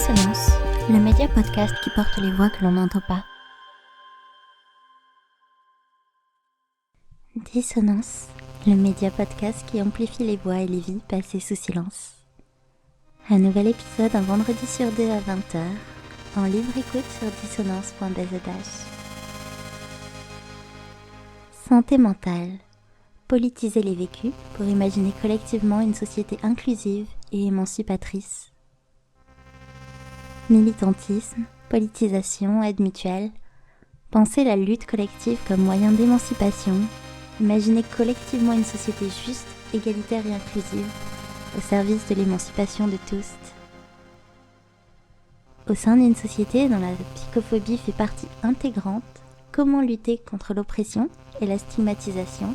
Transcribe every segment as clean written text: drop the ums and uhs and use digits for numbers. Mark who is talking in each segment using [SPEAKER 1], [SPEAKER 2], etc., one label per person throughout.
[SPEAKER 1] Dissonance, le média podcast qui porte les voix que l'on n'entend pas. Dissonance, le média podcast qui amplifie les voix et les vies passées sous silence. Un nouvel épisode un vendredi sur 2 à 20h, en libre écoute sur dissonance.bzh. Santé mentale. Politiser les vécus pour imaginer collectivement une société inclusive et émancipatrice. Militantisme, politisation, aide mutuelle. Penser la lutte collective comme moyen d'émancipation. Imaginer collectivement une société juste, égalitaire et inclusive, au service de l'émancipation de tous. Au sein d'une société dont la psychophobie fait partie intégrante, comment lutter contre l'oppression et la stigmatisation ?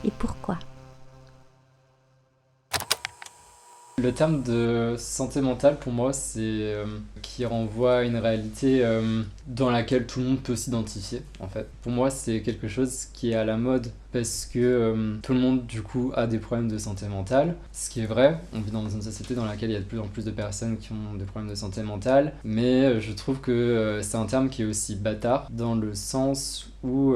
[SPEAKER 1] Et pourquoi ?
[SPEAKER 2] Le terme de santé mentale, pour moi, c'est qui renvoie à une réalité dans laquelle tout le monde peut s'identifier, en fait. Pour moi, c'est quelque chose qui est à la mode parce que tout le monde, du coup, a des problèmes de santé mentale. Ce qui est vrai, on vit dans une société dans laquelle il y a de plus en plus de personnes qui ont des problèmes de santé mentale, mais je trouve que c'est un terme qui est aussi bâtard, dans le sens où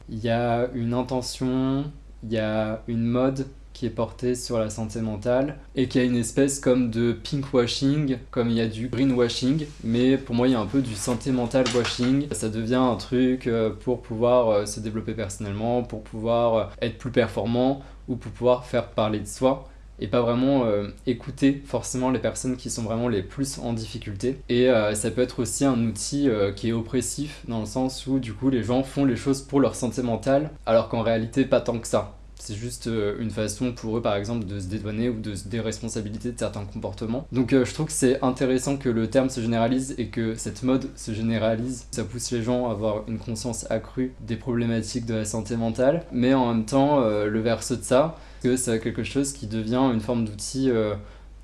[SPEAKER 2] il y a une intention, il y a une mode qui est portée sur la santé mentale et qui a une espèce comme de pinkwashing, comme il y a du greenwashing, mais pour moi il y a un peu du santé mentale washing. Ça devient un truc pour pouvoir se développer personnellement, pour pouvoir être plus performant ou pour pouvoir faire parler de soi et pas vraiment écouter forcément les personnes qui sont vraiment les plus en difficulté. Et ça peut être aussi un outil qui est oppressif dans le sens où du coup les gens font les choses pour leur santé mentale alors qu'en réalité pas tant que ça. C'est juste une façon pour eux, par exemple, de se dédouaner ou de se déresponsabiliser de certains comportements. Donc je trouve que c'est intéressant que le terme se généralise et que cette mode se généralise. Ça pousse les gens à avoir une conscience accrue des problématiques de la santé mentale. Mais en même temps, le verse de ça, que c'est quelque chose qui devient une forme d'outil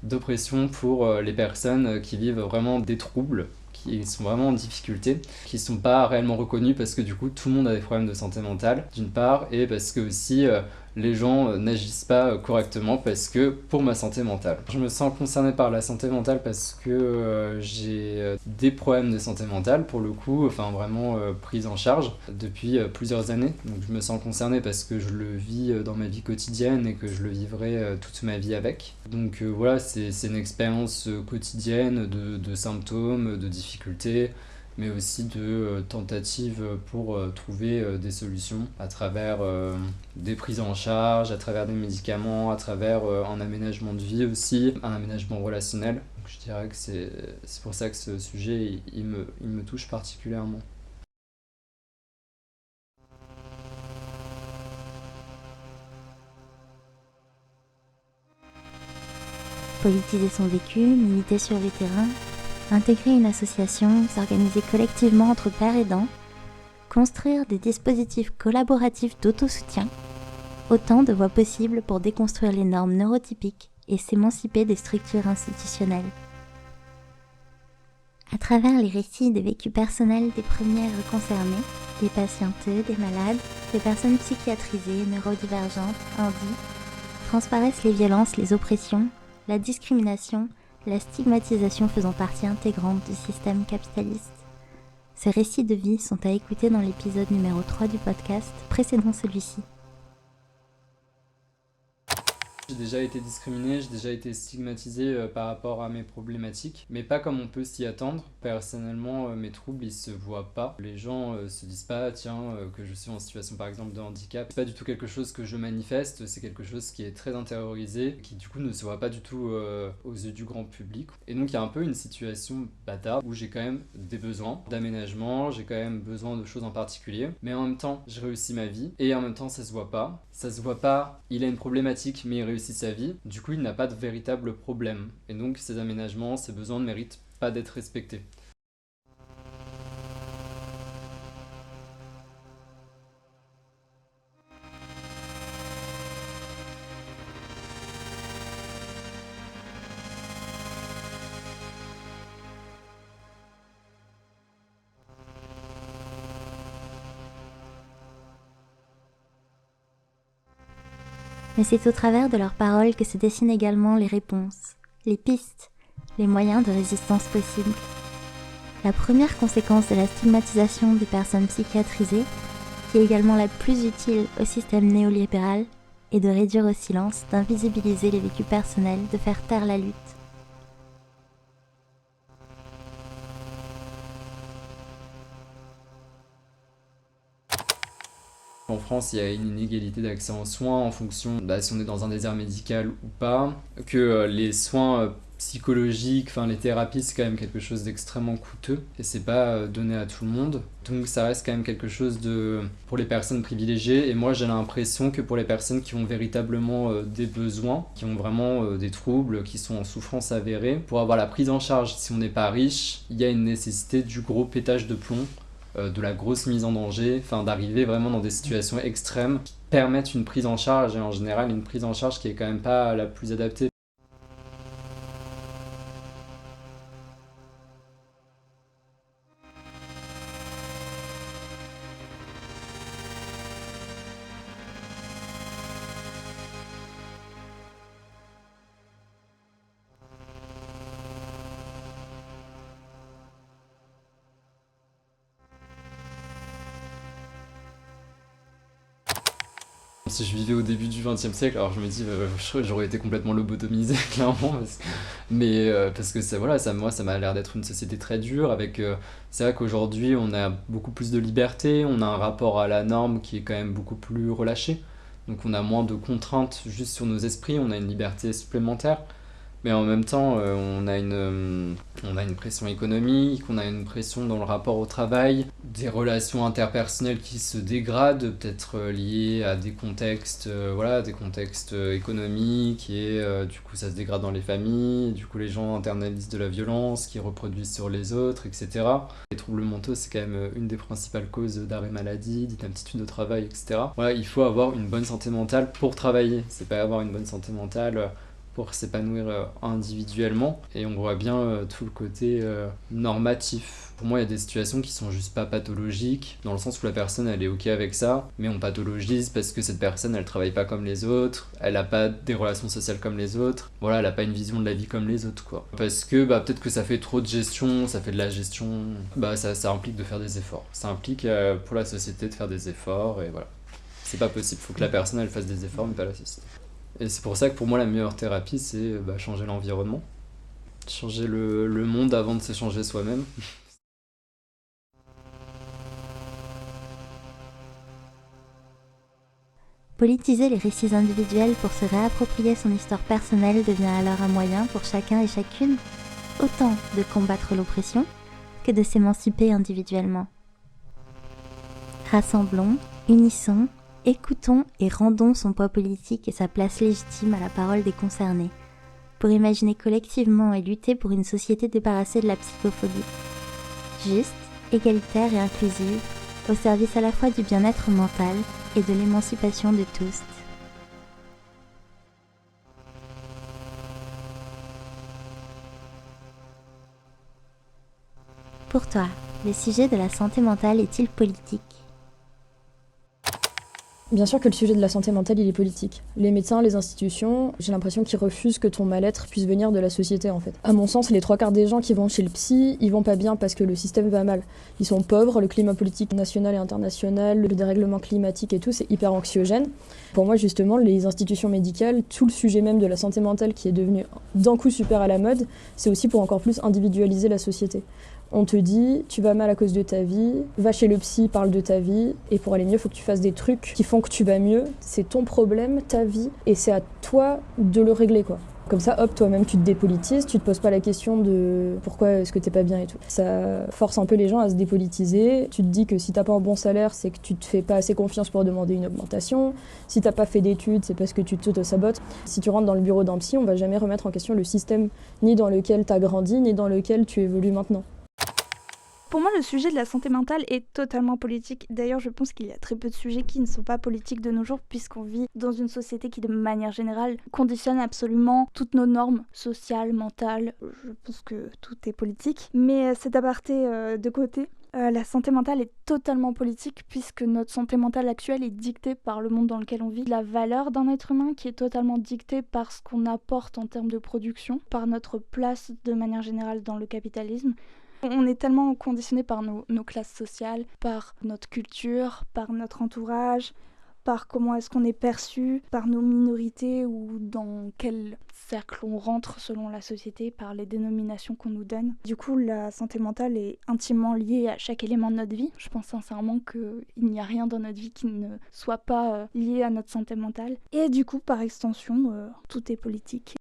[SPEAKER 2] d'oppression pour les personnes qui vivent vraiment des troubles, qui sont vraiment en difficulté, qui sont pas réellement reconnus parce que du coup tout le monde a des problèmes de santé mentale d'une part, et parce que aussi les gens n'agissent pas correctement parce que pour ma santé mentale. Je me sens concerné par la santé mentale parce que j'ai des problèmes de santé mentale pour le coup, enfin vraiment prise en charge depuis plusieurs années. Donc je me sens concerné parce que je le vis dans ma vie quotidienne et que je le vivrai toute ma vie avec. Donc voilà, c'est une expérience quotidienne de symptômes, de difficultés, mais aussi de tentatives pour trouver des solutions à travers des prises en charge, à travers des médicaments, à travers un aménagement de vie aussi, un aménagement relationnel. Donc je dirais que c'est pour ça que ce sujet, il me touche particulièrement.
[SPEAKER 1] Politiser son vécu, militer sur le terrain, intégrer une association, s'organiser collectivement entre pairs aidants, construire des dispositifs collaboratifs d'autosoutien, autant de voies possibles pour déconstruire les normes neurotypiques et s'émanciper des structures institutionnelles. À travers les récits des vécus personnels des premières concernées, des patienteux, des malades, des personnes psychiatrisées, neurodivergentes, handi, transparaissent les violences, les oppressions, la discrimination, la stigmatisation faisant partie intégrante du système capitaliste. Ces récits de vie sont à écouter dans l'épisode numéro 3 du podcast précédant celui-ci.
[SPEAKER 2] J'ai déjà été discriminé, j'ai déjà été stigmatisé par rapport à mes problématiques, mais pas comme on peut s'y attendre. Personnellement, mes troubles, ils se voient pas. Les gens se disent pas, tiens, que je suis en situation par exemple de handicap. C'est pas du tout quelque chose que je manifeste, c'est quelque chose qui est très intériorisé, qui du coup ne se voit pas du tout aux yeux du grand public. Et donc il y a un peu une situation bâtarde où j'ai quand même des besoins d'aménagement, j'ai quand même besoin de choses en particulier, mais en même temps, je réussis ma vie, et en même temps, ça se voit pas. Ça se voit pas, il a une problématique, mais il réussit sa vie, du coup il n'a pas de véritable problème. Et donc ces aménagements, ces besoins ne méritent pas d'être respectés.
[SPEAKER 1] Mais c'est au travers de leurs paroles que se dessinent également les réponses, les pistes, les moyens de résistance possibles. La première conséquence de la stigmatisation des personnes psychiatrisées, qui est également la plus utile au système néolibéral, est de réduire au silence, d'invisibiliser les vécus personnels, de faire taire la lutte.
[SPEAKER 2] En France, il y a une inégalité d'accès aux soins en fonction si on est dans un désert médical ou pas, que les soins psychologiques, enfin les thérapies, c'est quand même quelque chose d'extrêmement coûteux et c'est pas donné à tout le monde. Donc ça reste quand même quelque chose pour les personnes privilégiées, et moi j'ai l'impression que pour les personnes qui ont véritablement des besoins, qui ont vraiment des troubles, qui sont en souffrance avérée, pour avoir la prise en charge, si on n'est pas riche, il y a une nécessité du gros pétage de plomb, de la grosse mise en danger, enfin d'arriver vraiment dans des situations extrêmes qui permettent une prise en charge, et en général une prise en charge qui est quand même pas la plus adaptée. Si je vivais au début du XXe siècle, alors je me dis, j'aurais été complètement lobotomisé, clairement, parce que moi, ça m'a l'air d'être une société très dure, c'est vrai qu'aujourd'hui, on a beaucoup plus de liberté, on a un rapport à la norme qui est quand même beaucoup plus relâché, donc on a moins de contraintes juste sur nos esprits, on a une liberté supplémentaire. Mais en même temps, on a une pression économique, on a une pression dans le rapport au travail, des relations interpersonnelles qui se dégradent, peut-être liées à des contextes, des contextes économiques, et du coup ça se dégrade dans les familles, du coup les gens internalisent de la violence, qui reproduisent sur les autres, etc. Les troubles mentaux, c'est quand même une des principales causes d'arrêt maladie, d'inaptitude au travail, etc. Voilà, il faut avoir une bonne santé mentale pour travailler, c'est pas avoir une bonne santé mentale pour s'épanouir individuellement, et on voit bien tout le côté normatif. Pour moi, il y a des situations qui sont juste pas pathologiques, dans le sens où la personne elle est ok avec ça, mais on pathologise parce que cette personne elle travaille pas comme les autres, elle a pas des relations sociales comme les autres, voilà, elle a pas une vision de la vie comme les autres, quoi. Parce que peut-être que ça fait trop de gestion, ça fait de la gestion, ça implique de faire des efforts. Ça implique pour la société de faire des efforts, et voilà. C'est pas possible, faut que la personne elle fasse des efforts, mais pas la société. Et c'est pour ça que pour moi la meilleure thérapie c'est changer l'environnement, changer le monde avant de se changer soi-même.
[SPEAKER 1] Politiser les récits individuels pour se réapproprier son histoire personnelle devient alors un moyen pour chacun et chacune autant de combattre l'oppression que de s'émanciper individuellement. Rassemblons, unissons, écoutons et rendons son poids politique et sa place légitime à la parole des concernés, pour imaginer collectivement et lutter pour une société débarrassée de la psychophobie, juste, égalitaire et inclusive, au service à la fois du bien-être mental et de l'émancipation de tous. Pour toi, le sujet de la santé mentale est-il politique ?
[SPEAKER 3] Bien sûr que le sujet de la santé mentale, il est politique. Les médecins, les institutions, j'ai l'impression qu'ils refusent que ton mal-être puisse venir de la société, en fait. À mon sens, les 3/4 des gens qui vont chez le psy, ils vont pas bien parce que le système va mal. Ils sont pauvres, le climat politique national et international, le dérèglement climatique et tout, c'est hyper anxiogène. Pour moi, justement, les institutions médicales, tout le sujet même de la santé mentale qui est devenu d'un coup super à la mode, c'est aussi pour encore plus individualiser la société. On te dit, tu vas mal à cause de ta vie, va chez le psy, parle de ta vie, et pour aller mieux, il faut que tu fasses des trucs qui font que tu vas mieux. C'est ton problème, ta vie, et c'est à toi de le régler, quoi. Comme ça, hop, toi-même, tu te dépolitises, tu te poses pas la question de pourquoi est-ce que t'es pas bien et tout. Ça force un peu les gens à se dépolitiser. Tu te dis que si t'as pas un bon salaire, c'est que tu te fais pas assez confiance pour demander une augmentation. Si t'as pas fait d'études, c'est parce que tu t'auto-sabotes. Si tu rentres dans le bureau d'un psy, on va jamais remettre en question le système ni dans lequel t'as grandi, ni dans lequel tu évolues maintenant.
[SPEAKER 4] Pour moi, le sujet de la santé mentale est totalement politique. D'ailleurs, je pense qu'il y a très peu de sujets qui ne sont pas politiques de nos jours, puisqu'on vit dans une société qui, de manière générale, conditionne absolument toutes nos normes sociales, mentales. Je pense que tout est politique. Mais cet aparté de côté, La santé mentale est totalement politique puisque notre santé mentale actuelle est dictée par le monde dans lequel on vit. La valeur d'un être humain qui est totalement dictée par ce qu'on apporte en termes de production, par notre place de manière générale dans le capitalisme. On est tellement conditionné par nos classes sociales, par notre culture, par notre entourage, par comment est-ce qu'on est perçu, par nos minorités ou dans quel cercle on rentre selon la société, par les dénominations qu'on nous donne. Du coup, la santé mentale est intimement liée à chaque élément de notre vie. Je pense sincèrement qu'il n'y a rien dans notre vie qui ne soit pas lié à notre santé mentale. Et du coup, par extension, tout est politique.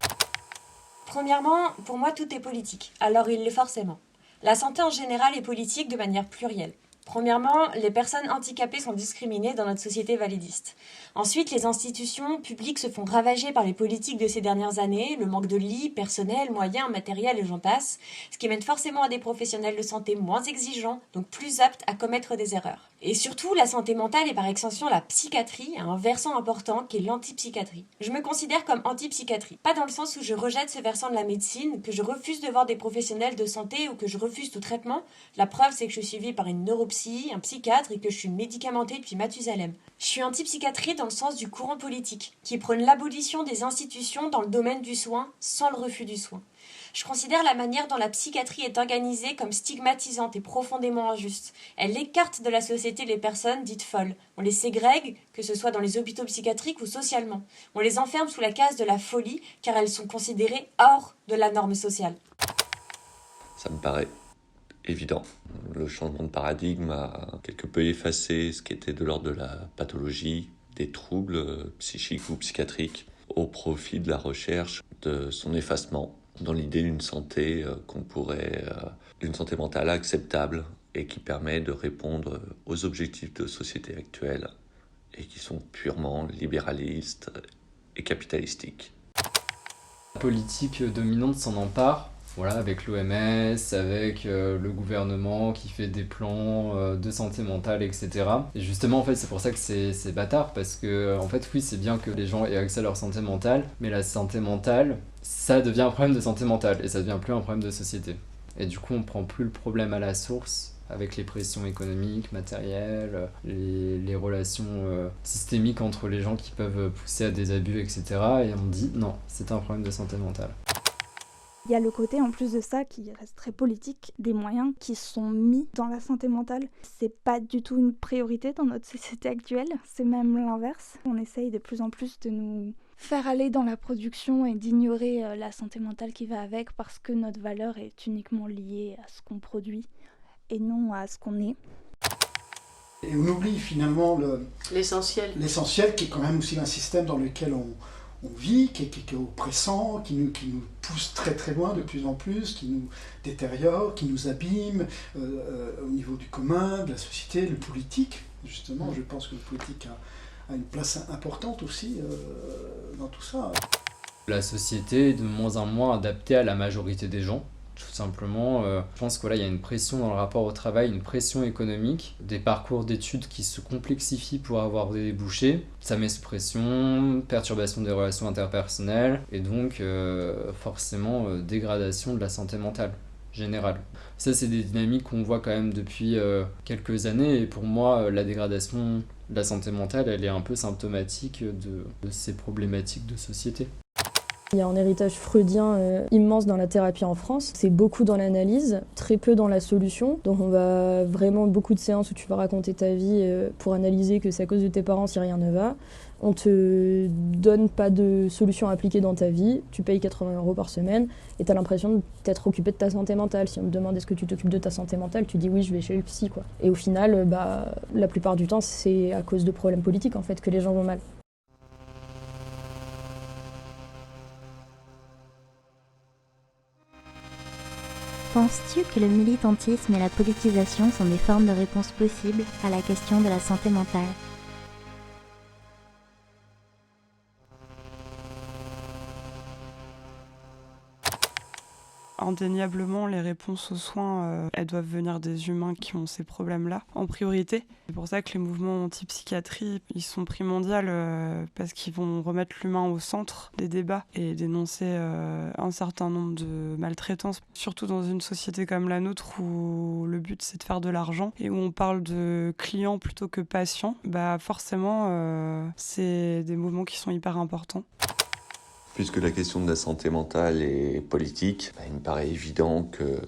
[SPEAKER 5] Premièrement, pour moi, tout est politique. Alors il l'est forcément. La santé en général est politique de manière plurielle. Premièrement, les personnes handicapées sont discriminées dans notre société validiste. Ensuite, les institutions publiques se font ravager par les politiques de ces dernières années, le manque de lits, personnel, moyens, matériel et j'en passe, ce qui mène forcément à des professionnels de santé moins exigeants, donc plus aptes à commettre des erreurs. Et surtout, la santé mentale et par extension la psychiatrie a un versant important qui est l'antipsychiatrie. Je me considère comme antipsychiatrie, pas dans le sens où je rejette ce versant de la médecine, que je refuse de voir des professionnels de santé ou que je refuse tout traitement. La preuve, c'est que je suis suivie par une neuropsy, un psychiatre et que je suis médicamentée depuis Mathusalem. Je suis antipsychiatrie dans le sens du courant politique, qui prône l'abolition des institutions dans le domaine du soin sans le refus du soin. Je considère la manière dont la psychiatrie est organisée comme stigmatisante et profondément injuste. Elle écarte de la société les personnes dites folles. On les ségrègue, que ce soit dans les hôpitaux psychiatriques ou socialement. On les enferme sous la case de la folie, car elles sont considérées hors de la norme sociale.
[SPEAKER 6] Ça me paraît évident. Le changement de paradigme a quelque peu effacé ce qui était de l'ordre de la pathologie, des troubles psychiques ou psychiatriques, au profit de la recherche de son effacement, dans l'idée d'une santé d'une santé mentale acceptable et qui permet de répondre aux objectifs de société actuelle et qui sont purement libéralistes et capitalistiques.
[SPEAKER 2] La politique dominante s'en empare, voilà, avec l'OMS, avec le gouvernement qui fait des plans de santé mentale, etc. Et justement, en fait, c'est pour ça que c'est bâtard, parce que, en fait, oui, c'est bien que les gens aient accès à leur santé mentale, mais la santé mentale, ça devient un problème de santé mentale, et ça devient plus un problème de société. Et du coup, on prend plus le problème à la source, avec les pressions économiques, matérielles, les relations systémiques entre les gens qui peuvent pousser à des abus, etc. Et on dit, non, c'est un problème de santé mentale.
[SPEAKER 4] Il y a le côté, en plus de ça, qui reste très politique, des moyens qui sont mis dans la santé mentale. C'est pas du tout une priorité dans notre société actuelle, c'est même l'inverse. On essaye de plus en plus de nous faire aller dans la production et d'ignorer la santé mentale qui va avec parce que notre valeur est uniquement liée à ce qu'on produit et non à ce qu'on est.
[SPEAKER 7] Et on oublie finalement
[SPEAKER 8] l'essentiel
[SPEAKER 7] qui est quand même aussi un système dans lequel on vit, qui est oppressant, qui nous pousse très très loin de plus en plus, qui nous détériore, qui nous abîme au niveau du commun, de la société, le politique. Justement, je pense que le politique a une place importante aussi dans tout ça.
[SPEAKER 2] La société est de moins en moins adaptée à la majorité des gens. Tout simplement, je pense qu'il y a une pression dans le rapport au travail, une pression économique, des parcours d'études qui se complexifient pour avoir des débouchés. Ça met sous pression, perturbation des relations interpersonnelles et donc forcément dégradation de la santé mentale générale. Ça, c'est des dynamiques qu'on voit quand même depuis quelques années et pour moi, la dégradation de la santé mentale, elle est un peu symptomatique de ces problématiques de société.
[SPEAKER 3] Il y a un héritage freudien immense dans la thérapie en France. C'est beaucoup dans l'analyse, très peu dans la solution. Donc on va vraiment beaucoup de séances où tu vas raconter ta vie pour analyser que c'est à cause de tes parents si rien ne va. On te donne pas de solution à appliquer dans ta vie. Tu payes 80 € par semaine et tu as l'impression de t'être occupé de ta santé mentale. Si on te demande est-ce que tu t'occupes de ta santé mentale, tu dis oui, je vais chez le psy, quoi. Et au final, la plupart du temps, c'est à cause de problèmes politiques en fait que les gens vont mal.
[SPEAKER 1] Penses-tu que le militantisme et la politisation sont des formes de réponse possibles à la question de la santé mentale ?
[SPEAKER 8] Indéniablement, les réponses aux soins, elles doivent venir des humains qui ont ces problèmes-là en priorité. C'est pour ça que les mouvements anti-psychiatrie, ils sont primordiaux parce qu'ils vont remettre l'humain au centre des débats et dénoncer un certain nombre de maltraitances, surtout dans une société comme la nôtre où le but c'est de faire de l'argent et où on parle de clients plutôt que patients. Forcément, c'est des mouvements qui sont hyper importants.
[SPEAKER 6] Puisque la question de la santé mentale est politique, il me paraît évident que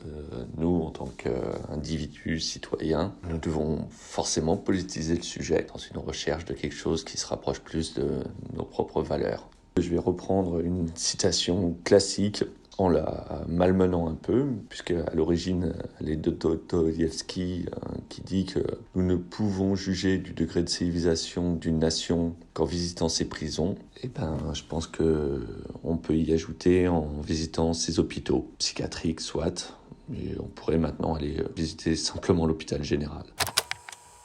[SPEAKER 6] nous, en tant qu'individus, citoyens, nous devons forcément politiser le sujet dans une recherche de quelque chose qui se rapproche plus de nos propres valeurs. Je vais reprendre une citation classique en la malmenant un peu, puisque à l'origine, elle est de Dostoïevski qui dit que nous ne pouvons juger du degré de civilisation d'une nation qu'en visitant ses prisons. Je pense qu'on peut y ajouter en visitant ses hôpitaux psychiatriques, soit, mais on pourrait maintenant aller visiter simplement l'hôpital général.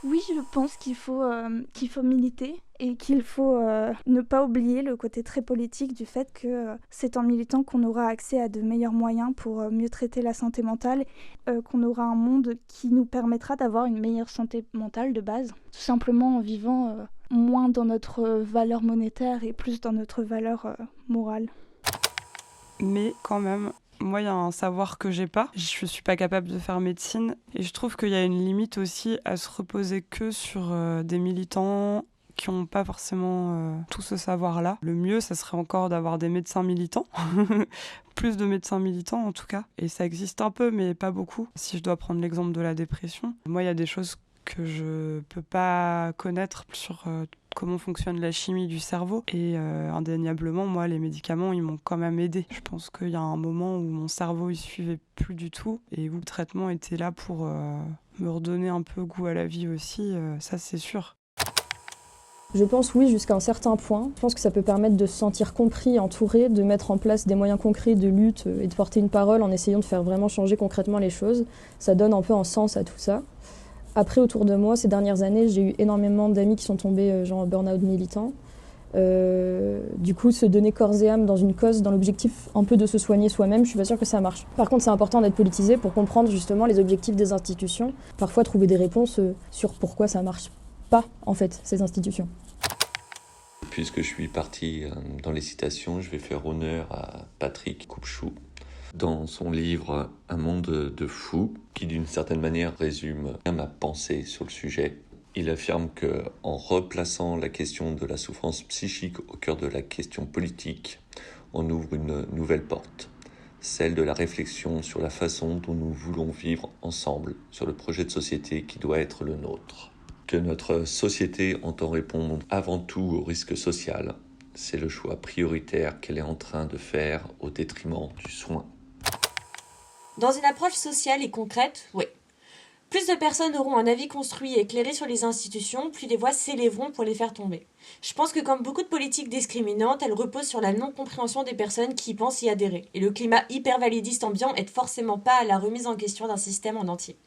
[SPEAKER 4] Oui, je pense qu'il faut militer et qu'il faut ne pas oublier le côté très politique du fait que c'est en militant qu'on aura accès à de meilleurs moyens pour mieux traiter la santé mentale, qu'on aura un monde qui nous permettra d'avoir une meilleure santé mentale de base, tout simplement en vivant moins dans notre valeur monétaire et plus dans notre valeur morale.
[SPEAKER 8] Mais quand même, moi, il y a un savoir que j'ai pas. Je suis pas capable de faire médecine. Et je trouve qu'il y a une limite aussi à se reposer que sur des militants qui n'ont pas forcément tout ce savoir-là. Le mieux, ça serait encore d'avoir des médecins militants. Plus de médecins militants, en tout cas. Et ça existe un peu, mais pas beaucoup. Si je dois prendre l'exemple de la dépression, moi, il y a des choses que je peux pas connaître sur comment fonctionne la chimie du cerveau. Et indéniablement, moi, les médicaments, ils m'ont quand même aidé. Je pense qu'il y a un moment où mon cerveau, il suivait plus du tout et où le traitement était là pour me redonner un peu goût à la vie aussi. Ça, c'est sûr.
[SPEAKER 3] Je pense oui, jusqu'à un certain point. Je pense que ça peut permettre de se sentir compris, entouré, de mettre en place des moyens concrets de lutte et de porter une parole en essayant de faire vraiment changer concrètement les choses. Ça donne un peu un sens à tout ça. Après, autour de moi, ces dernières années, j'ai eu énormément d'amis qui sont tombés en burn-out militant. Du coup, se donner corps et âme dans une cause, dans l'objectif un peu de se soigner soi-même, je suis pas sûre que ça marche. Par contre, c'est important d'être politisé pour comprendre justement les objectifs des institutions. Parfois, trouver des réponses sur pourquoi ça marche pas, en fait, ces institutions.
[SPEAKER 6] Puisque je suis parti dans les citations, je vais faire honneur à Patrick Coupechoux. Dans son livre « Un monde de fous », qui d'une certaine manière résume ma pensée sur le sujet, il affirme qu'en replaçant la question de la souffrance psychique au cœur de la question politique, on ouvre une nouvelle porte, celle de la réflexion sur la façon dont nous voulons vivre ensemble sur le projet de société qui doit être le nôtre. Que notre société entend répondre avant tout au risque social, c'est le choix prioritaire qu'elle est en train de faire au détriment du soin.
[SPEAKER 5] Dans une approche sociale et concrète, oui. Plus de personnes auront un avis construit et éclairé sur les institutions, plus des voix s'élèveront pour les faire tomber. Je pense que comme beaucoup de politiques discriminantes, elles reposent sur la non-compréhension des personnes qui pensent y adhérer. Et le climat hyper-validiste ambiant aide forcément pas à la remise en question d'un système en entier.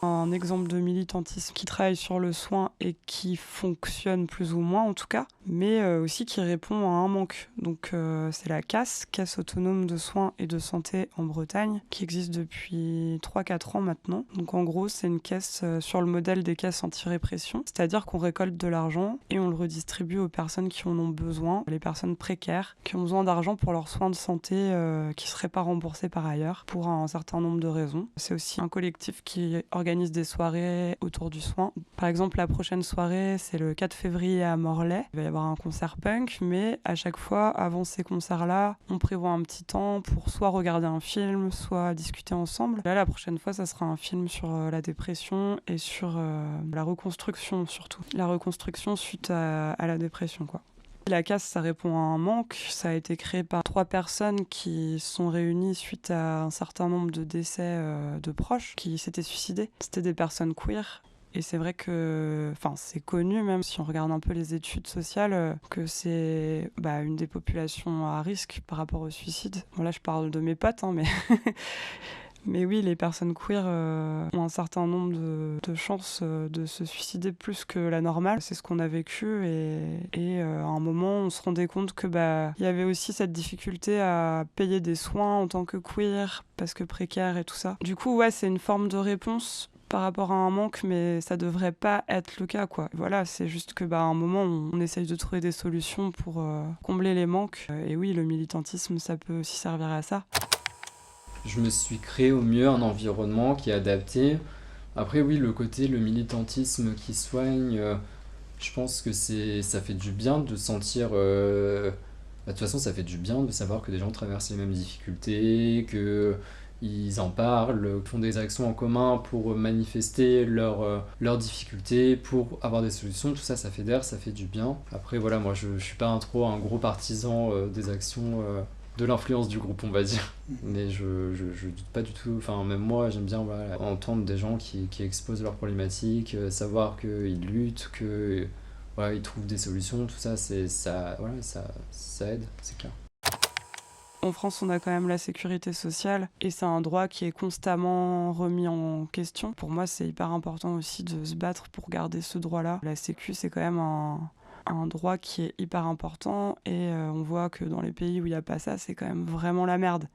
[SPEAKER 8] Un exemple de militantisme qui travaille sur le soin et qui fonctionne plus ou moins en tout cas, mais aussi qui répond à un manque. Donc c'est la Caisse autonome de soins et de santé en Bretagne, qui existe depuis 3-4 ans maintenant. Donc en gros, c'est une caisse sur le modèle des caisses anti-répression, c'est-à-dire qu'on récolte de l'argent et on le redistribue aux personnes qui en ont besoin, les personnes précaires, qui ont besoin d'argent pour leurs soins de santé qui ne seraient pas remboursés par ailleurs, pour un certain nombre de raisons. C'est aussi un collectif qui organise des soirées autour du soin. Par exemple, la prochaine soirée, c'est le 4 février à Morlaix. Il va y avoir un concert punk, mais à chaque fois, avant ces concerts-là, on prévoit un petit temps pour soit regarder un film, soit discuter ensemble. Là, la prochaine fois, ça sera un film sur la dépression et sur la reconstruction surtout. La reconstruction suite à la dépression, quoi. La Caisse, ça répond à un manque. Ça a été créé par 3 personnes qui sont réunies suite à un certain nombre de décès de proches qui s'étaient suicidés. C'était des personnes queer. Et c'est vrai que, c'est connu, même si on regarde un peu les études sociales, que c'est une des populations à risque par rapport au suicide. Bon, là, je parle de mes potes, mais... Mais oui, les personnes queer ont un certain nombre de chances de se suicider plus que la normale. C'est ce qu'on a vécu et à un moment, on se rendait compte que il y avait aussi cette difficulté à payer des soins en tant que queer parce que précaire et tout ça. Du coup, ouais, c'est une forme de réponse par rapport à un manque, mais ça devrait pas être le cas, quoi. Voilà, c'est juste que à un moment, on essaye de trouver des solutions pour combler les manques. Et oui, le militantisme, ça peut aussi servir à ça.
[SPEAKER 2] Je me suis créé au mieux un environnement qui est adapté. Après, oui, le militantisme qui soigne, je pense que ça fait du bien de sentir... de toute façon, ça fait du bien de savoir que des gens traversent les mêmes difficultés, qu'ils en parlent, font des actions en commun pour manifester leurs difficultés, pour avoir des solutions. Tout ça, ça fédère, ça fait du bien. Après, voilà, moi, je suis pas un gros partisan des actions... de l'influence du groupe, on va dire. Mais je doute pas du tout. Enfin, même moi, j'aime bien entendre des gens qui exposent leurs problématiques, savoir qu'ils luttent, qu'ils trouvent des solutions. Tout ça, ça aide, c'est clair.
[SPEAKER 8] En France, on a quand même la sécurité sociale et c'est un droit qui est constamment remis en question. Pour moi, c'est hyper important aussi de se battre pour garder ce droit-là. La sécu, c'est quand même un droit qui est hyper important et on voit que dans les pays où il n'y a pas ça, c'est quand même vraiment la merde.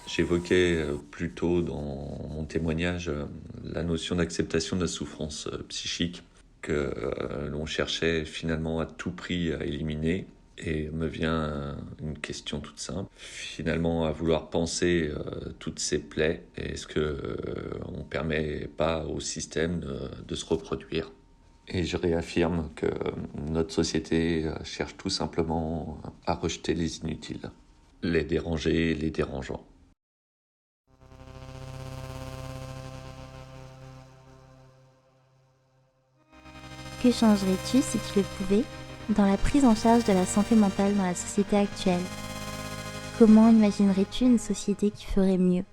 [SPEAKER 6] J'évoquais plus tôt dans mon témoignage la notion d'acceptation de la souffrance psychique que l'on cherchait finalement à tout prix à éliminer. Et me vient une question toute simple. Finalement, à vouloir penser toutes ces plaies, est-ce qu'on ne permet pas au système de se reproduire ? Et je réaffirme que notre société cherche tout simplement à rejeter les inutiles, les déranger, les dérangeants.
[SPEAKER 1] Que changerais-tu si tu le pouvais dans la prise en charge de la santé mentale dans la société actuelle? Comment imaginerais-tu une société qui ferait mieux?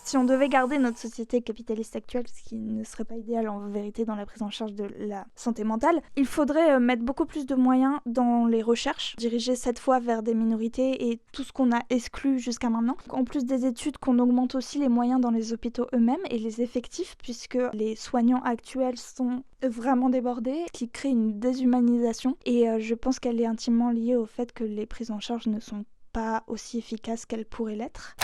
[SPEAKER 4] Si on devait garder notre société capitaliste actuelle, ce qui ne serait pas idéal en vérité dans la prise en charge de la santé mentale, il faudrait mettre beaucoup plus de moyens dans les recherches, diriger cette fois vers des minorités et tout ce qu'on a exclu jusqu'à maintenant. En plus des études, qu'on augmente aussi les moyens dans les hôpitaux eux-mêmes et les effectifs, puisque les soignants actuels sont vraiment débordés, ce qui crée une déshumanisation. Et je pense qu'elle est intimement liée au fait que les prises en charge ne sont pas aussi efficaces qu'elles pourraient l'être.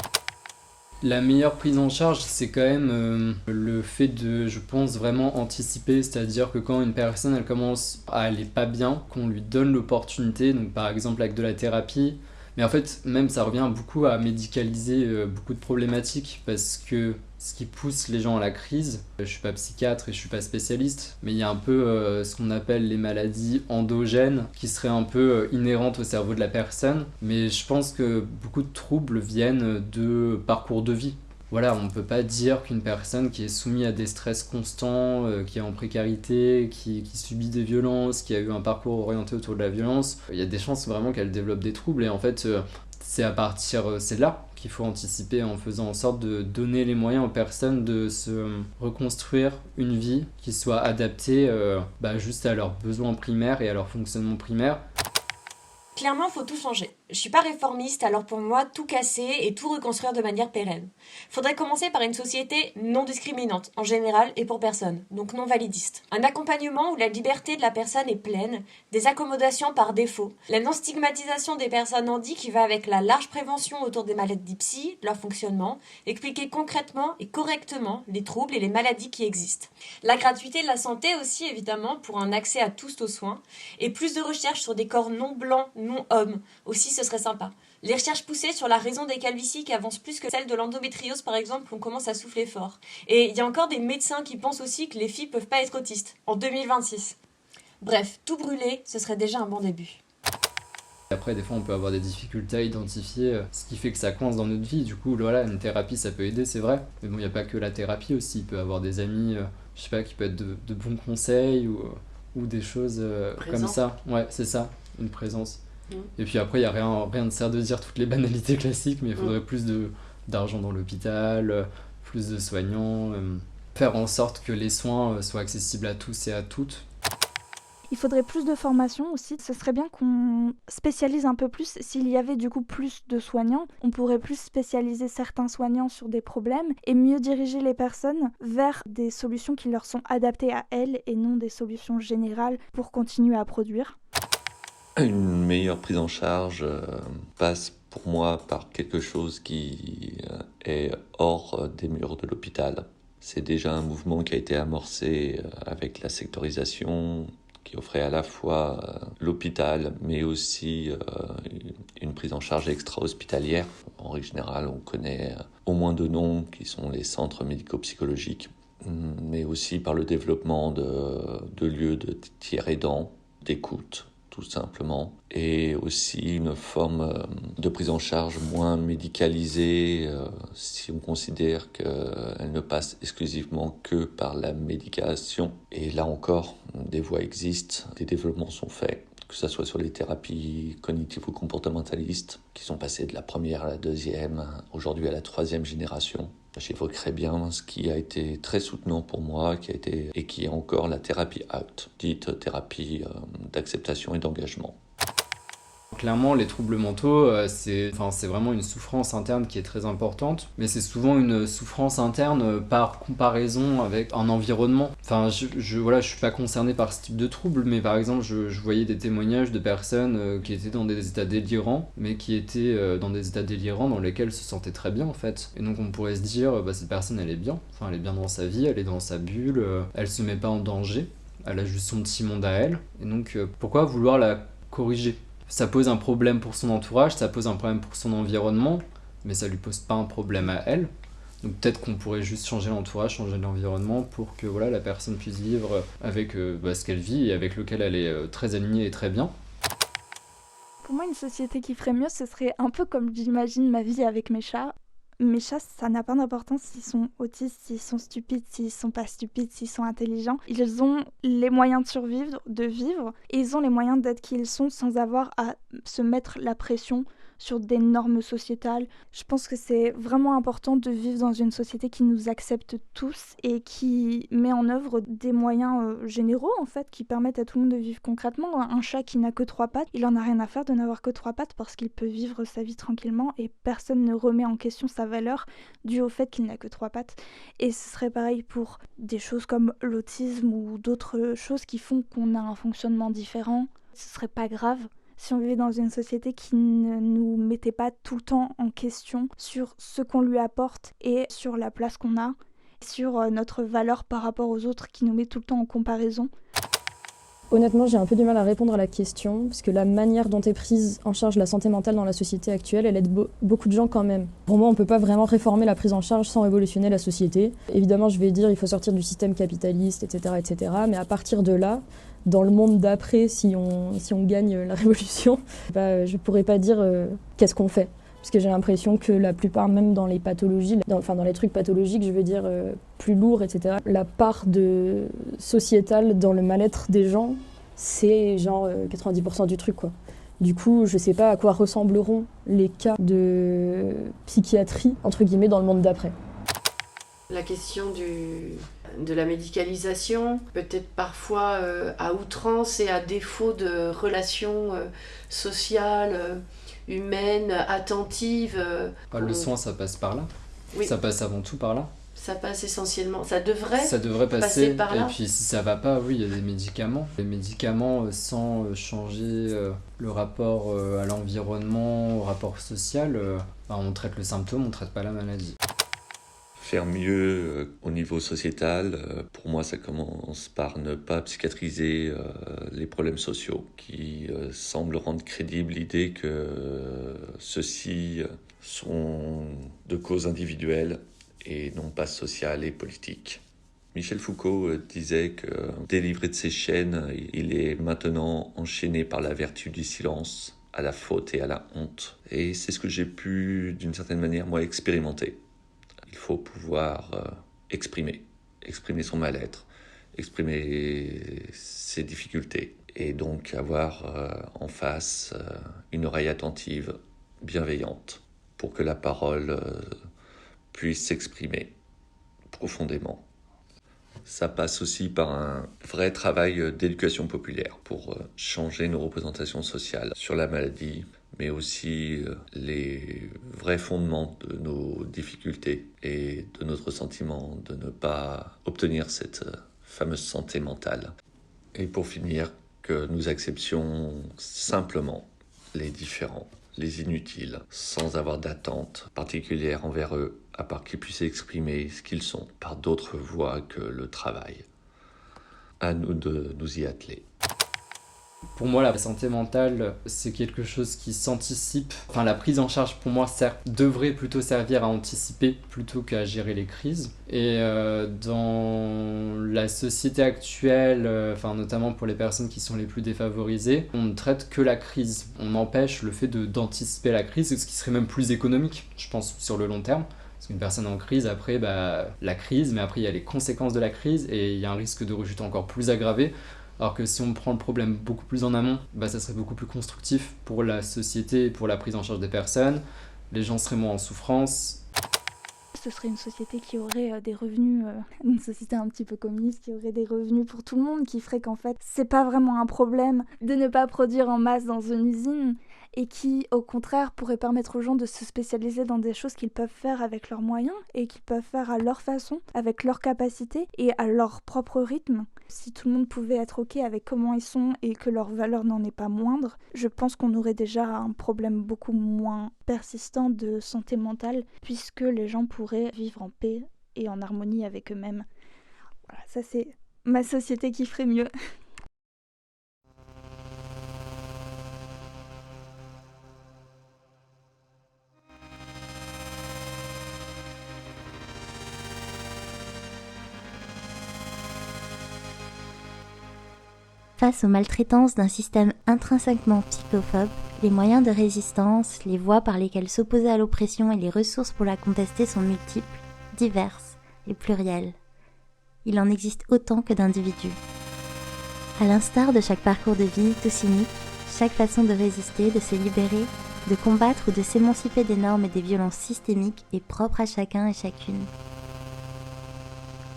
[SPEAKER 2] La meilleure prise en charge, c'est quand même le fait de, je pense, vraiment anticiper, c'est-à-dire que quand une personne elle commence à aller pas bien, qu'on lui donne l'opportunité, donc par exemple avec de la thérapie, mais en fait même ça revient beaucoup à médicaliser beaucoup de problématiques, parce que ce qui pousse les gens à la crise, je suis pas psychiatre et je suis pas spécialiste, mais il y a un peu ce qu'on appelle les maladies endogènes qui seraient un peu inhérentes au cerveau de la personne, mais je pense que beaucoup de troubles viennent de parcours de vie. Voilà, on ne peut pas dire qu'une personne qui est soumise à des stress constants, qui est en précarité, qui subit des violences, qui a eu un parcours orienté autour de la violence, il y a des chances vraiment qu'elle développe des troubles, et en fait c'est là qu'il faut anticiper en faisant en sorte de donner les moyens aux personnes de se reconstruire une vie qui soit adaptée juste à leurs besoins primaires et à leur fonctionnement primaire.
[SPEAKER 5] Clairement, faut tout changer. Je suis pas réformiste, alors pour moi, tout casser et tout reconstruire de manière pérenne. Faudrait commencer par une société non discriminante, en général et pour personne, donc non validiste. Un accompagnement où la liberté de la personne est pleine, des accommodations par défaut, la non-stigmatisation des personnes handies qui va avec la large prévention autour des maladies psy, leur fonctionnement, expliquer concrètement et correctement les troubles et les maladies qui existent. La gratuité de la santé aussi, évidemment, pour un accès à tous aux soins, et plus de recherches sur des corps non blancs, non hommes, aussi ce serait sympa. Les recherches poussées sur la raison des calvities qui avancent plus que celle de l'endométriose par exemple, on commence à souffler fort. Et il y a encore des médecins qui pensent aussi que les filles peuvent pas être autistes, en 2026. Bref, tout brûler, ce serait déjà un bon début.
[SPEAKER 2] Après, des fois, on peut avoir des difficultés à identifier ce qui fait que ça coince dans notre vie. Du coup, voilà, une thérapie, ça peut aider, c'est vrai. Mais bon, il n'y a pas que la thérapie aussi. Il peut y avoir des amis, je sais pas, qui peuvent être de bons conseils ou des choses comme ça. Ouais, c'est ça, une présence. Et puis après, il n'y a rien ne sert de dire toutes les banalités classiques, mais il faudrait plus d'argent dans l'hôpital, plus de soignants, faire en sorte que les soins soient accessibles à tous et à toutes.
[SPEAKER 4] Il faudrait plus de formation aussi. Ce serait bien qu'on spécialise un peu plus. S'il y avait du coup plus de soignants, on pourrait plus spécialiser certains soignants sur des problèmes et mieux diriger les personnes vers des solutions qui leur sont adaptées à elles et non des solutions générales pour continuer à produire.
[SPEAKER 6] Une meilleure prise en charge passe pour moi par quelque chose qui est hors des murs de l'hôpital. C'est déjà un mouvement qui a été amorcé avec la sectorisation, qui offrait à la fois l'hôpital, mais aussi une prise en charge extra-hospitalière. En règle générale, on connaît au moins 2 noms qui sont les centres médico-psychologiques, mais aussi par le développement de lieux de tiers aidants, d'écoute, tout simplement, et aussi une forme de prise en charge moins médicalisée si on considère qu'elle ne passe exclusivement que par la médication. Et là encore, des voies existent, des développements sont faits, que ce soit sur les thérapies cognitivo-comportementalistes, qui sont passées de la première à la deuxième, aujourd'hui à la 3e génération. J'évoquerai bien ce qui a été très soutenant pour moi, qui est encore la thérapie ACT, dite thérapie d'acceptation et d'engagement.
[SPEAKER 2] Clairement, les troubles mentaux, c'est vraiment une souffrance interne qui est très importante, mais c'est souvent une souffrance interne par comparaison avec un environnement. Enfin, je suis pas concerné par ce type de trouble, mais par exemple, je voyais des témoignages de personnes qui étaient dans des états délirants, mais qui étaient dans des états délirants dans lesquels se sentaient très bien en fait. Et donc on pourrait se dire, cette personne elle est bien, enfin elle est bien dans sa vie, elle est dans sa bulle, elle se met pas en danger, elle a juste son petit monde à elle, et donc pourquoi vouloir la corriger ? Ça pose un problème pour son entourage, ça pose un problème pour son environnement, mais ça lui pose pas un problème à elle. Donc peut-être qu'on pourrait juste changer l'entourage, changer l'environnement pour que la personne puisse vivre avec ce qu'elle vit et avec lequel elle est très alignée et très bien.
[SPEAKER 4] Pour moi, une société qui ferait mieux, ce serait un peu comme j'imagine ma vie avec mes chats. Mes chats, ça n'a pas d'importance s'ils sont autistes, s'ils sont stupides, s'ils sont pas stupides, s'ils sont intelligents. Ils ont les moyens de survivre, de vivre, et ils ont les moyens d'être qui ils sont sans avoir à se mettre la pression sur des normes sociétales. Je pense que c'est vraiment important de vivre dans une société qui nous accepte tous et qui met en œuvre des moyens généraux en fait, qui permettent à tout le monde de vivre concrètement. Un chat qui n'a que 3 pattes, il en a rien à faire de n'avoir que 3 pattes parce qu'il peut vivre sa vie tranquillement et personne ne remet en question sa valeur due au fait qu'il n'a que 3 pattes. Et ce serait pareil pour des choses comme l'autisme ou d'autres choses qui font qu'on a un fonctionnement différent. Ce serait pas grave si on vivait dans une société qui ne nous mettait pas tout le temps en question sur ce qu'on lui apporte et sur la place qu'on a, sur notre valeur par rapport aux autres, qui nous met tout le temps en comparaison.
[SPEAKER 3] Honnêtement, j'ai un peu du mal à répondre à la question, parce que la manière dont est prise en charge la santé mentale dans la société actuelle, elle aide beaucoup de gens quand même. Pour moi, on ne peut pas vraiment réformer la prise en charge sans révolutionner la société. Évidemment, je vais dire il faut sortir du système capitaliste, etc., mais à partir de là, dans le monde d'après, si on gagne la révolution, je ne pourrais pas dire qu'est-ce qu'on fait. Parce que j'ai l'impression que la plupart, même dans les pathologies, dans les trucs pathologiques, je veux dire plus lourds, etc., la part de sociétale dans le mal-être des gens, c'est genre 90% du truc, quoi. Du coup, je sais pas à quoi ressembleront les cas de psychiatrie, entre guillemets, dans le monde d'après.
[SPEAKER 9] La question de la médicalisation, peut-être parfois à outrance et à défaut de relations sociales, humaines, attentives.
[SPEAKER 2] Le soin, ça passe par là.
[SPEAKER 9] Oui.
[SPEAKER 2] Ça passe avant tout par là.
[SPEAKER 9] Ça passe essentiellement. Ça devrait
[SPEAKER 2] passer
[SPEAKER 9] par là.
[SPEAKER 2] Et puis si ça va pas, oui, il y a des médicaments. Les médicaments, sans changer le rapport à l'environnement, au rapport social, on traite le symptôme, on traite pas la maladie.
[SPEAKER 6] Faire mieux au niveau sociétal, pour moi ça commence par ne pas psychiatriser les problèmes sociaux qui semblent rendre crédible l'idée que ceux-ci sont de cause individuelle et non pas sociale et politique. Michel Foucault disait que délivré de ses chaînes, il est maintenant enchaîné par la vertu du silence, à la faute et à la honte. Et c'est ce que j'ai pu d'une certaine manière moi expérimenter. Il faut pouvoir exprimer son mal-être, exprimer ses difficultés et donc avoir en face une oreille attentive, bienveillante, pour que la parole puisse s'exprimer profondément. Ça passe aussi par un vrai travail d'éducation populaire pour changer nos représentations sociales sur la maladie, mais aussi les vrais fondements de nos difficultés et de notre sentiment de ne pas obtenir cette fameuse santé mentale. Et pour finir, que nous acceptions simplement les différents, les inutiles, sans avoir d'attente particulière envers eux, à part qu'ils puissent exprimer ce qu'ils sont par d'autres voies que le travail. À nous de nous y atteler.
[SPEAKER 2] Pour moi, la santé mentale, c'est quelque chose qui s'anticipe. Enfin, la prise en charge, pour moi, devrait plutôt servir à anticiper plutôt qu'à gérer les crises. Et dans la société actuelle, notamment pour les personnes qui sont les plus défavorisées, on ne traite que la crise. On empêche le fait d'anticiper la crise, ce qui serait même plus économique, je pense, sur le long terme. Parce qu'une personne en crise, après, la crise, mais après, il y a les conséquences de la crise et il y a un risque de rechute encore plus aggravé. Alors que si on prend le problème beaucoup plus en amont, ça serait beaucoup plus constructif pour la société, pour la prise en charge des personnes. Les gens seraient moins en souffrance.
[SPEAKER 4] Ce serait une société qui aurait des revenus, une société un petit peu communiste, qui aurait des revenus pour tout le monde, qui ferait qu'en fait, c'est pas vraiment un problème de ne pas produire en masse dans une usine, et qui, au contraire, pourrait permettre aux gens de se spécialiser dans des choses qu'ils peuvent faire avec leurs moyens, et qu'ils peuvent faire à leur façon, avec leurs capacités, et à leur propre rythme. Si tout le monde pouvait être ok avec comment ils sont et que leur valeur n'en est pas moindre, je pense qu'on aurait déjà un problème beaucoup moins persistant de santé mentale, puisque les gens pourraient vivre en paix et en harmonie avec eux-mêmes. Voilà, ça c'est ma société qui ferait mieux.
[SPEAKER 1] Face aux maltraitances d'un système intrinsèquement psychophobe, les moyens de résistance, les voies par lesquelles s'opposer à l'oppression et les ressources pour la contester sont multiples, diverses et plurielles. Il en existe autant que d'individus. À l'instar de chaque parcours de vie tout cynique, chaque façon de résister, de se libérer, de combattre ou de s'émanciper des normes et des violences systémiques est propre à chacun et chacune.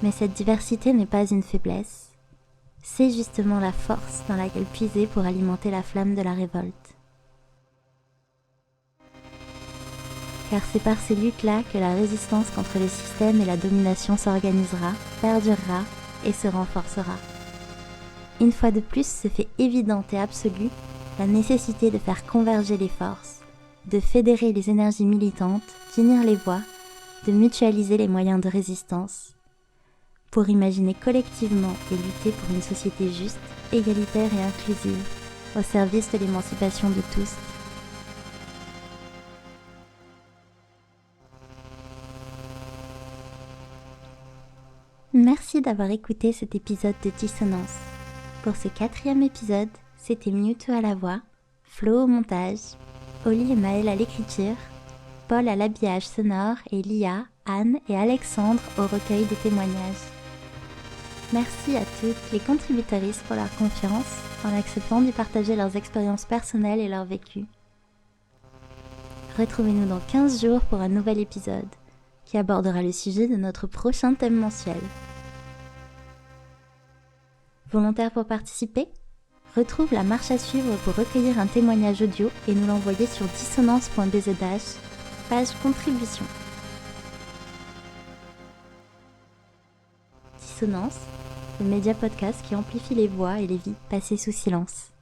[SPEAKER 1] Mais cette diversité n'est pas une faiblesse. C'est justement la force dans laquelle puiser pour alimenter la flamme de la révolte. Car c'est par ces luttes-là que la résistance contre le système et la domination s'organisera, perdurera et se renforcera. Une fois de plus, se fait évidente et absolue la nécessité de faire converger les forces, de fédérer les énergies militantes, d'unir les voix, de mutualiser les moyens de résistance, pour imaginer collectivement et lutter pour une société juste, égalitaire et inclusive, au service de l'émancipation de tous. Merci d'avoir écouté cet épisode de Dissonance. Pour ce 4e épisode, c'était Mewtwo à la voix, Flo au montage, Oli et Maëlle à l'écriture, Paul à l'habillage sonore et Lia, Anne et Alexandre au recueil des témoignages. Merci à toutes les contributrices pour leur confiance en acceptant d'y partager leurs expériences personnelles et leur vécu. Retrouvez-nous dans 15 jours pour un nouvel épisode qui abordera le sujet de notre prochain thème mensuel. Volontaire pour participer ? Retrouve la marche à suivre pour recueillir un témoignage audio et nous l'envoyer sur dissonance.bzh, page contribution. Dissonance, le média podcast qui amplifie les voix et les vies passées sous silence.